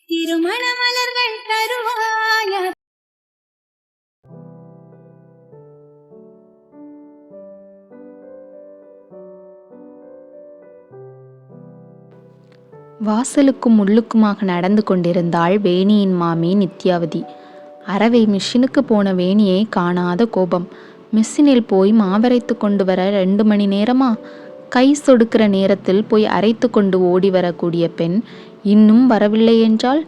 திருமண மலர்கள் தருவாய. வாசலுக்கும் உள்ளுக்குமாக நடந்து கொண்டிருந்தாள் வேணியின் மாமி நித்யாவதி. அரவை மிஷினுக்கு போன வேணியை காணாத கோபம். மிஷினில் போய் மாவரைத்து கொண்டு வர 2 மணி நேரமா? கை சொடுக்கிற நேரத்தில் போய் அரைத்து கொண்டு ஓடி வரக்கூடிய பெண் இன்னும் வரவில்லை என்றால்?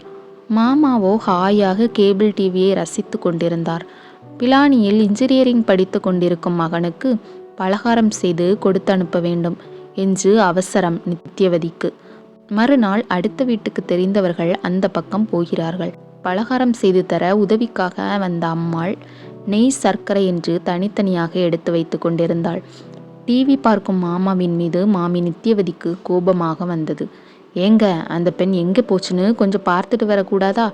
மாமாவோ ஹாயாக கேபிள் டிவியை ரசித்து கொண்டிருந்தார். பிலானியில் இன்ஜினியரிங் படித்து கொண்டிருக்கும் மகனுக்கு பலகாரம் செய்து கொடுத்து அனுப்ப வேண்டும் என்று அவசரம் நித்யவதிக்கு. மறுநாள் அடுத்த வீட்டுக்கு தெரிந்தவர்கள் அந்த பக்கம் போகிறார்கள். பலகாரம் செய்து தர உதவிக்காக வந்த அம்மாள் நெய் சர்க்கரை என்று தனித்தனியாக எடுத்து வைத்து கொண்டிருந்தாள். டிவி பார்க்கும் மாமாவின் மீது மாமி நித்யவதிக்கு கோபமாக வந்தது. ஏங்க, அந்த பெண் எங்கே போச்சுன்னு கொஞ்சம் பார்த்துட்டு வரக்கூடாதா?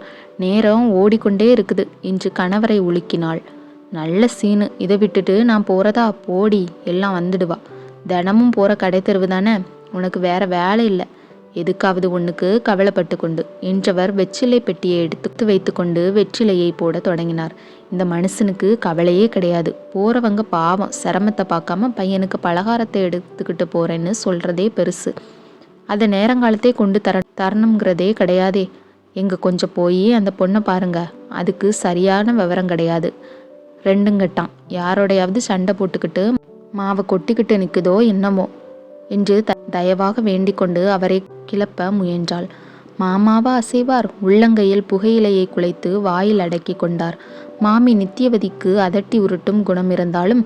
நேரம் ஓடிக்கொண்டே இருக்குது என்று கணவரை உலுக்கினாள். நல்ல சீனு, இதை விட்டுட்டு நான் போறதா? போடி, எல்லாம் வந்துடுவா. தினமும் போற கடை தெருவு தானே, உனக்கு வேற வேலை இல்லை, எதுக்காவது ஒன்றுக்கு கவலைப்பட்டு கொண்டு என்றவர் வெற்றிலை பெட்டியை எடுத்து வைத்து கொண்டு வெற்றிலையை போட தொடங்கினார். இந்த மனுஷனுக்கு கவலையே கிடையாது. போறவங்க பாவம் சிரமத்தை பார்க்காம பையனுக்கு பலகாரத்தை எடுத்துக்கிட்டு போறேன்னு சொல்றதே பெருசு. அதை நேரங்காலத்தே கொண்டு தரணுங்கிறதே கிடையாதே. எங்க கொஞ்சம் போய் அந்த பொண்ணை பாருங்க, அதுக்கு சரியான விவரம் கிடையாது. ரெண்டுங்கட்டான் யாரோடையாவது சண்டை போட்டுக்கிட்டு மாவை கொட்டிக்கிட்டு நிற்குதோ என்னமோ என்று தயவாக வேண்டிக் கொண்டு அவரை கிளப்ப முயன்றாள். மாமாவா அசைவார்? உள்ளங்கையில் புகையிலையை குலைத்து வாயில் அடக்கி கொண்டார். மாமி நித்யவதிக்கு அதட்டி உருட்டும் குணம் இருந்தாலும்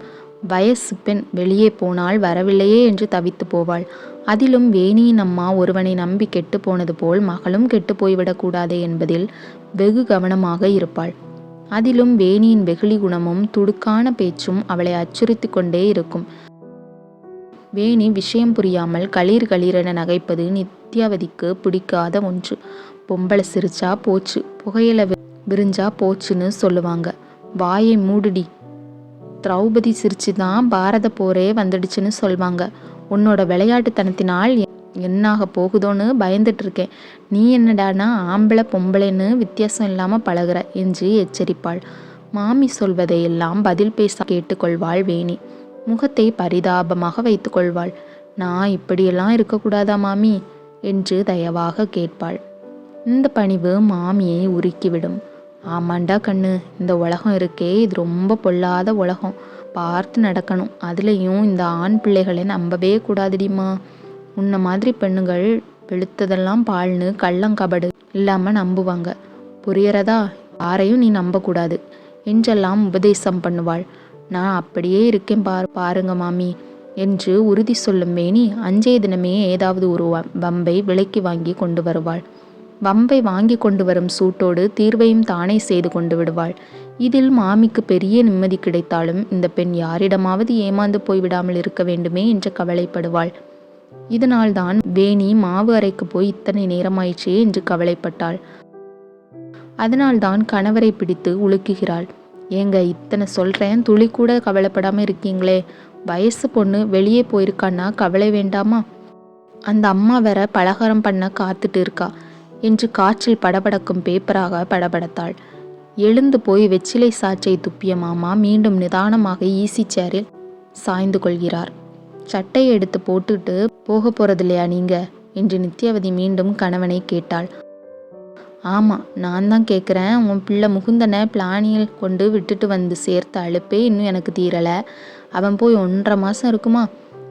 வயசு பெண் வெளியே போனால் வரவில்லையே என்று தவித்து போவாள். அதிலும் வேணியின் அம்மா ஒருவனை நம்பி கெட்டு போனது போல் மகளும் கெட்டு போய்விடக்கூடாதே என்பதில் வெகு கவனமாக இருப்பாள். அதிலும் வேணியின் வெகுளி குணமும் துடுக்கான பேச்சும் அவளை அச்சுறுத்தி கொண்டே இருக்கும். வேணி விஷயம் புரியாமல் களீர் களீரென நகைப்பது நித்யாவதிக்கு பிடிக்காத ஒன்று. பொம்பளை சிரிச்சா போச்சு, புகையில விரிஞ்சா போச்சுன்னு சொல்லுவாங்க. வாயை மூடுடி. திரௌபதி சிரிச்சுதான் பாரத போரே வந்துடுச்சுன்னு சொல்வாங்க. உன்னோட விளையாட்டுத்தனத்தினால் என்னாக போகுதோன்னு பயந்துட்டு இருக்கேன். நீ என்னடானா ஆம்பளை பொம்பளைன்னு வித்தியாசம் இல்லாம பழகுற என்று எச்சரிப்பாள். மாமி சொல்வதையெல்லாம் பதில் பேச கேட்டுக்கொள்வாள் வேணி. முகத்தை பரிதாபமாக வைத்து கொள்வாள். நான் இப்படியெல்லாம் இருக்கக்கூடாதா மாமி என்று தயவாக கேட்பாள். இந்த பணிவு மாமியை உருக்கிவிடும். ஆமாண்டா கண்ணு, இந்த உலகம் இருக்கே, இது ரொம்ப பொல்லாத உலகம், பார்த்து நடக்கணும். அதுலேயும் இந்த ஆண் பிள்ளைகளை நம்பவே கூடாதுடிமா. உன்ன மாதிரி பெண்ணுகள் வெளுத்ததெல்லாம் பால்னு கள்ளங்கபடு இல்லாம நம்புவாங்க, புரியறதா? யாரையும் நீ நம்பக்கூடாது என்றெல்லாம் உபதேசம் பண்ணுவாள். நான் அப்படியே இருக்கேன் பாருங்க மாமி என்று உறுதி சொல்லும் வேணி அஞ்சைய தினமே ஏதாவது ஒரு வம்பை விலைக்கு வாங்கி கொண்டு வருவாள். வம்பை வாங்கி கொண்டு வரும் சூட்டோடு தீர்வையும் தானே செய்து கொண்டு விடுவாள். இதில் மாமிக்கு பெரிய நிம்மதி கிடைத்தாலும் இந்த பெண் யாரிடமாவது ஏமாந்து போய்விடாமல் இருக்க வேண்டுமே என்று கவலைப்படுவாள். இதனால்தான் வேணி மாவு அரைக்கு போய் இத்தனை நேரமாயிற்றே என்று கவலைப்பட்டாள். அதனால்தான் கணவரை பிடித்து உலுக்குகிறாள். ஏங்க, இத்தனை சொல்கிறேன், துளி கூட கவலைப்படாமல் இருக்கீங்களே. வயசு பொண்ணு வெளியே போயிருக்கான்னா கவலை வேண்டாமா? அந்த அம்மா வேற பலகாரம் பண்ண காத்துட்டு இருக்கா என்று காற்றில் படபடக்கும் பேப்பராக படபடத்தாள். எழுந்து போய் வெற்றிலை சாற்றை துப்பிய மாமா மீண்டும் நிதானமாக ஈசி சேரில் சாய்ந்து கொள்கிறார். சட்டையை எடுத்து போட்டுட்டு போக போறதில்லையா நீங்க என்று நித்யாவதி மீண்டும் கணவனை கேட்டாள். ஆமாம், நான் தான் கேட்குறேன். உன் பிள்ளை முகுந்தனை பிளானியில் கொண்டு விட்டுட்டு வந்து சேர்த்த அழுப்பே இன்னும் எனக்கு தீரலை. அவன் போய் 1.5 மாதம் இருக்குமா?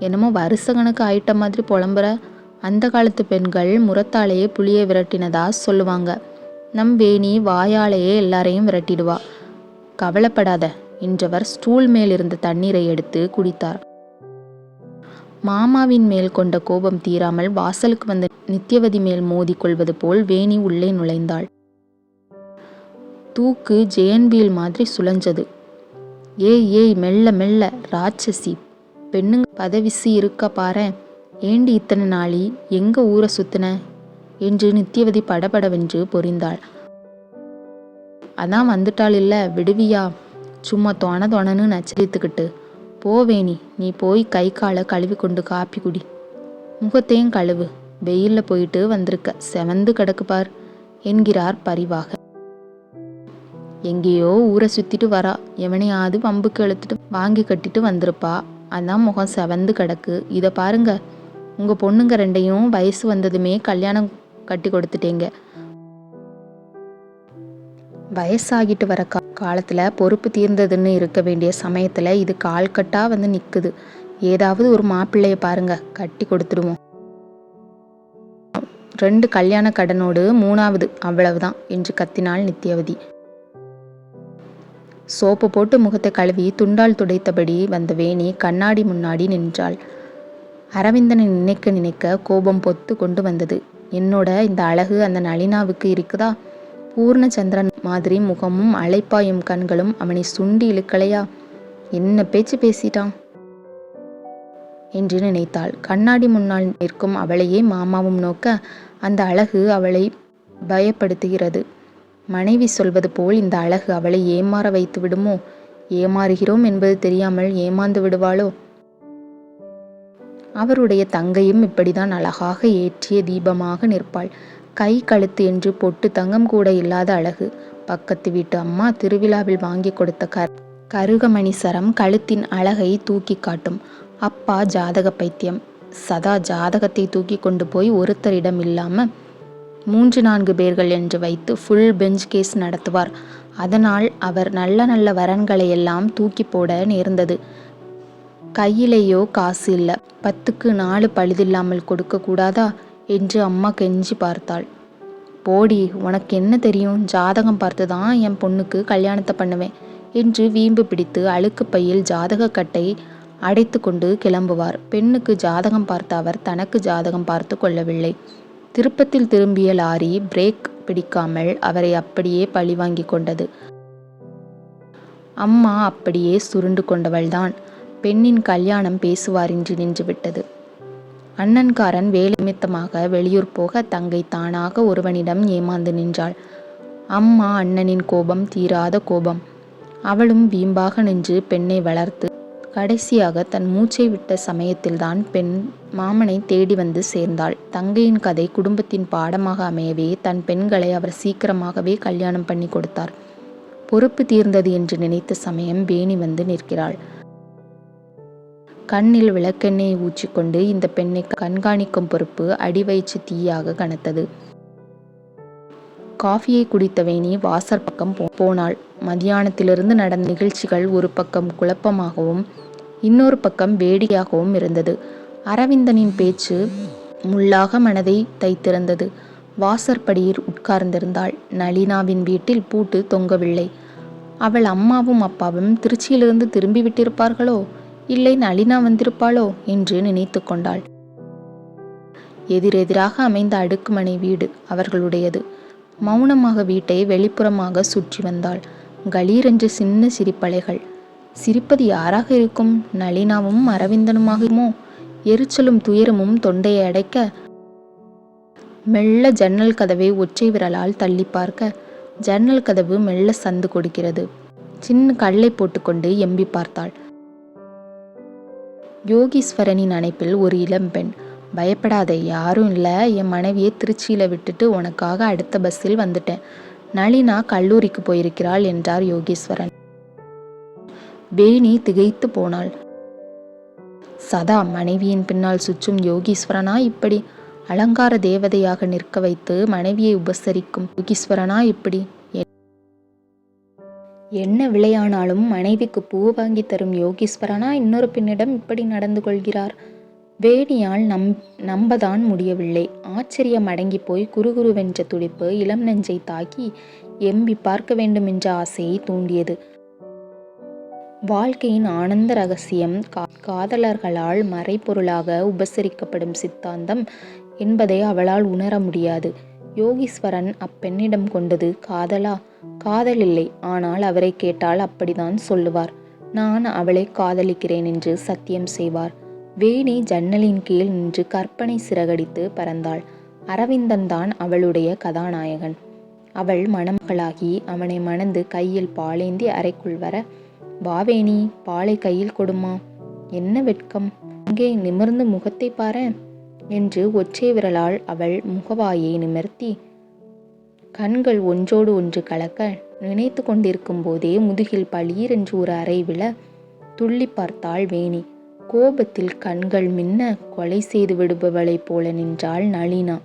என்னமோ வருஷ கணக்கு ஆயிட்ட மாதிரி புலம்புற. அந்த காலத்து பெண்கள் முறத்தாலேயே புளியை விரட்டினதா சொல்லுவாங்க. நம் வேணி வாயாலேயே எல்லாரையும் விரட்டிடுவா. கவலைப்படாத என்றவர் ஸ்டூல் மேல் இருந்த தண்ணீரை எடுத்து குடித்தார். மாமாவின் மேல் கொண்ட கோபம் தீராமல் வாசலுக்கு வந்த நித்யவதி மேல் மோதி கொள்வது போல் வேணி உள்ளே நுழைந்தாள். தூக்கு ஜெயன்வீல் மாதிரி சுழஞ்சது. ஏய் மெல்ல மெல்ல ராட்சசி, பெண்ணுங்க பதவிசி இருக்க பாரு. ஏண்டி இத்தனை நாளி எங்க ஊரை சுத்தின என்று நித்யவதி படபடவென்று பொறிந்தாள். அதான் வந்துட்டாள் இல்ல, விடுவியா? சும்மா தொணன்னு நச்சரித்துக்கிட்டு போவேணி. நீ போய் கை காலை கழுவி கொண்டு காப்பி குடி. முகத்தையும் கழுவு, வெயில்ல போயிட்டு வந்திருக்க, செவந்து கிடக்கு பார் என்கிறார் பரிவாக. எங்கேயோ ஊரை சுத்திட்டு வரா, எவனையாவது பம்புக்கு இழுத்துட்டு வாங்கி கட்டிட்டு வந்திருப்பா, அதான் முகம் செவந்து கிடக்கு. இதை பாருங்க, உங்க பொண்ணுங்க ரெண்டையும் வயசு வந்ததுமே கல்யாணம் கட்டி கொடுத்துட்டீங்க. வயசாகிட்டு வர காலத்துல பொறுப்பு தீர்ந்ததுன்னு இருக்க வேண்டிய சமயத்துல இது கால்கட்டா வந்து நிக்குது. ஏதாவது ஒரு மாப்பிள்ளைய பாருங்க, கட்டி கொடுத்துடுவோம். 2 கல்யாண கடனோடு 3வது அவ்வளவுதான் என்று கத்தினாள் நித்யவதி. சோப்பு போட்டு முகத்தை கழுவி துண்டால் துடைத்தபடி வந்த வேணி கண்ணாடி முன்னாடி நின்றாள். அரவிந்தனை நினைக்க நினைக்க கோபம் பொத்து கொண்டு வந்தது. என்னோட இந்த அழகு அந்த நளினாவுக்கு இருக்குதா? பூர்ணச்சந்திரன் மாதிரி முகமும் அலைப்பாயும் கண்களும் அவனை சுண்டி இழுக்கலையா? என்ன பேச்சு பேசிட்டான் என்று நினைத்தாள். கண்ணாடி முன்னால் நிற்கும் அவளையே மாமாவும் நோக்க அந்த அழகு அவளை பயப்படுத்துகிறது. மனைவி சொல்வது போல் இந்த அழகு அவளை ஏமாற வைத்து விடுமோ? ஏமாறுகிறோம் என்பது தெரியாமல் ஏமாந்து விடுவாளோ? அவருடைய தங்கையும் இப்படிதான் அழகாக ஏற்றிய தீபமாக நிற்பாள். கை கழுத்து என்று பொட்டு தங்கம் கூட இல்லாத அழகு. பக்கத்து வீட்டு அம்மா திருவிழாவில் வாங்கி கொடுத்த கருகமணி சரம் கழுத்தின் அழகை தூக்கி காட்டும். அப்பா ஜாதக பைத்தியம். சதா ஜாதகத்தை தூக்கி கொண்டு போய் ஒருத்தரிடம் இல்லாம 3-4 பேர்கள் என்று வைத்து ஃபுல் பெஞ்ச் கேஸ் நடத்துவார். அதனால் அவர் நல்ல நல்ல வரன்களை எல்லாம் தூக்கி போட நேர்ந்தது. கையிலேயோ காசு இல்லை. 10க்கு 4 பழுதில்லாமல் கொடுக்க கூடாதா என்று அம்மா கெஞ்சி பார்த்தாள். போடி, உனக்கு என்ன தெரியும்? ஜாதகம் பார்த்து தான் என் பொண்ணுக்கு கல்யாணத்தை பண்ணுவேன் என்று வீம்பு பிடித்து அழுக்கு பையில் ஜாதக கட்டை அடைத்து கொண்டு கிளம்புவார். பெண்ணுக்கு ஜாதகம் பார்த்த அவர் தனக்கு ஜாதகம் பார்த்து கொள்ளவில்லை. திருப்பத்தில் திரும்பிய லாரி பிரேக் பிடிக்காமல் அவரை அப்படியே பழிவாங்கி கொண்டது. அம்மா அப்படியே சுருண்டு கொண்டவள்தான். பெண்ணின் கல்யாணம் பேசுவாரின்றி நின்றுவிட்டது. அண்ணன்காரன் வேலை நிமித்தமாக வெளியூர் போக தங்கை தானாக ஒருவனிடம் ஏமாந்து நின்றாள். அம்மா அண்ணனின் கோபம் தீராத கோபம். அவளும் வீம்பாக நின்று பெண்ணை வளர்த்து கடைசியாக தன் மூச்சை விட்ட சமயத்தில்தான் பெண் மாமனை தேடி வந்து சேர்ந்தாள். தங்கையின் கதை குடும்பத்தின் பாடமாக அமையவே தன் பெண்களை அவர் சீக்கிரமாகவே கல்யாணம் பண்ணி கொடுத்தார். பொறுப்பு தீர்ந்தது என்று நினைத்த சமயம் வேணி வந்து நிற்கிறாள். கண்ணில் விளக்கெண்ணெயை ஊற்றிக்கொண்டு இந்த பெண்ணை கண்காணிக்கும் பொறுப்பு அடிவயிற்று தீயாக கனத்தது. காஃபியை குடித்த வேணி வாசற் பக்கம் போனாள். மதியானத்திலிருந்து நடந்த நிகழ்ச்சிகள் ஒரு பக்கம் குழப்பமாகவும் இன்னொரு பக்கம் வேடிக்கையாகவும் இருந்தது. அரவிந்தனின் பேச்சு முள்ளாக மனதை தைத்திருந்தது. வாசற்படியில் உட்கார்ந்திருந்தாள். நளினாவின் வீட்டில் பூட்டு தொங்கவில்லை. அவள் அம்மாவும் அப்பாவும் திருச்சியிலிருந்து திரும்பி விட்டிருப்பார்களோ, இல்லை நளினா வந்திருப்பாளோ என்று நினைத்து கொண்டாள். எதிரெதிராக அமைந்த அடுக்குமனை வீடு அவர்களுடையது. மௌனமாக வீட்டை வெளிப்புறமாக சுற்றி வந்தாள். கலீரென்று சின்ன சிரிப்பலைகள். சிரிப்பது யாராக இருக்கும்? நளினாவும் அரவிந்தனுமாகுமோ? எரிச்சலும் துயரமும் தொண்டையை அடைக்க மெல்ல ஜன்னல் கதவை ஒற்றை விரலால் தள்ளி பார்க்க ஜன்னல் கதவு மெல்ல சந்து கொடுக்கிறது. சின்ன கல்லை போட்டுக்கொண்டு எம்பி பார்த்தாள். யோகீஸ்வரனின் அணைப்பில் ஒரு இளம்பெண். பயப்படாத, யாரும் இல்லை. என் மனைவியை திருச்சியில் விட்டுட்டு உனக்காக அடுத்த பஸ்ஸில் வந்துட்டேன். நளினா கல்லூரிக்கு போயிருக்கிறாள் என்றார் யோகீஸ்வரன். வேணி திகைத்து போனாள். சதா மனைவியின் பின்னால் சுற்றும் யோகீஸ்வரனா இப்படி அலங்கார தேவதையாக நிற்க வைத்து மனைவியை உபசரிக்கும் யோகீஸ்வரனா இப்படி? என்ன விளையானாலும் மனைவிக்கு பூ வாங்கி தரும் யோகீஸ்வரனா இன்னொரு பெண்ணிடம் இப்படி நடந்து கொள்கிறார்? வேணியால் நம்பதான் முடியவில்லை. ஆச்சரியம் அடங்கி போய் குறுகுருவென்ற துடிப்பு இளம் நெஞ்சை தாக்கி எம்பி பார்க்க வேண்டும் என்ற ஆசையை தூண்டியது. வாழ்க்கையின் ஆனந்த ரகசியம் காதலர்களால் மறைபொருளாக உபசரிக்கப்படும் சித்தாந்தம் என்பதை அவளால் உணர முடியாது. யோகீஸ்வரன் அப்பெண்ணிடம் கொண்டது காதலா? காதல் இல்லை. ஆனால் அவரை கேட்டால் அப்படித்தான் சொல்லுவார். நான் அவளை காதலிக்கிறேன் என்று சத்தியம் செய்வார். வேணி ஜன்னலின் கீழ் நின்று கற்பனை சிறகடித்து பறந்தாள். அரவிந்தன் தான் அவளுடைய கதாநாயகன். அவள் மணமகளாகி அவனை மணந்து கையில் பாலேந்தி அறைக்குள் வர, வாவேணி, பாலை கையில் கொடுமா. என்ன வெட்கம், இங்கே நிமிர்ந்து முகத்தை பாரு என்று ஒற்றை விரலால் அவள் முகவாயை நிமிர்த்தி கண்கள் ஒன்றோடு ஒன்று கலக்க நினைத்து கொண்டிருக்கும் போதே முதுகில் பளீரென்று ஒரு அறை விழ துள்ளி பார்த்தாள் வேணி. கோபத்தில் கண்கள் மின்ன கொலை செய்து விடுபவளைப் போல நின்றாள் நளினா.